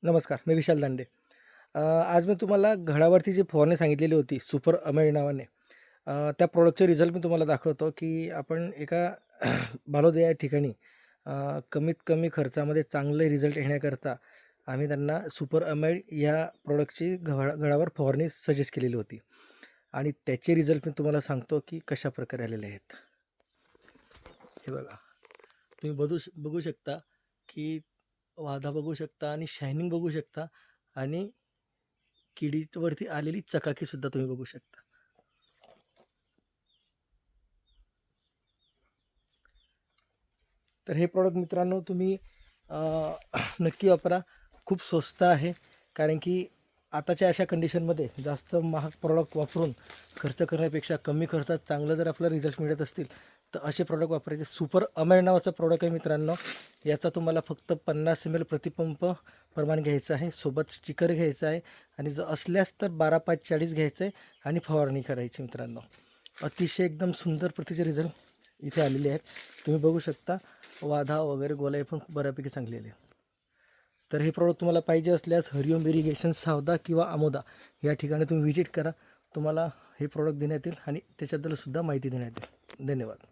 नमस्कार, मी विशाल दांडे. आज मी तुम्हाला घडावरती जी फवारणी सांगितलेली होती सुपर अमेड नावाने, त्या प्रॉडक्टचे रिझल्ट मी तुम्हाला दाखवतो, की आपण एका बालोद या ठिकाणी कमीत कमी खर्चामध्ये चांगले रिझल्ट येण्याकरता आम्ही त्यांना सुपर अमेड या प्रॉडक्टची घडावर फवारणी सजेस्ट केलेली होती आणि त्याचे रिझल्ट मी तुम्हाला सांगतो, की कशाप्रकारे आलेले आहेत. हे बघा, तुम्ही बघू शकता, की वाधा बघू शकता आणि शायनिंग बघू शकता आणि किडीवरती आलेली चकाकीसुद्धा तुम्ही बघू शकता. तर हे प्रॉडक्ट मित्रांनो तुम्ही अ, नक्की वापरा. खूप स्वस्त आहे. कारण की आताच्या अशा कंडिशनमध्ये जास्त महाग प्रॉडक्ट वापरून खर्च करण्यापेक्षा कमी खर्चात चांगलं जर आपल्याला रिझल्ट मिळत असतील, तर असे प्रॉडक्ट वापरायचे. सुपर अमेड नावाचा प्रॉडक्ट आहे मित्रांनो. याचा तुम्हाला फक्त 50 ml प्रतिपंप प्रमाण घ्यायचं आहे. सोबत स्टिकर घ्यायचं आहे आणि जर असल्यास तर 12-5-40 घ्यायचं आहे आणि फवारणी करायची मित्रांनो. अतिशय एकदम सुंदर प्रतीचे रिझल्ट इथे आलेले आहेत. तुम्ही बघू शकता वाधा वगैरे गोलाई पण बऱ्यापैकी चांगली आली. तर हे प्रॉडक्ट तुम्हाला पाहिजे असल्यास हरिओम इरिगेशन सावदा किंवा आमोदा या ठिकाणी तुम्ही व्हिजिट करा. तुम्हाला हे प्रॉडक्ट देण्यात येईल आणि त्याच्याबद्दल सुद्धा माहिती देण्यात येईल. धन्यवाद.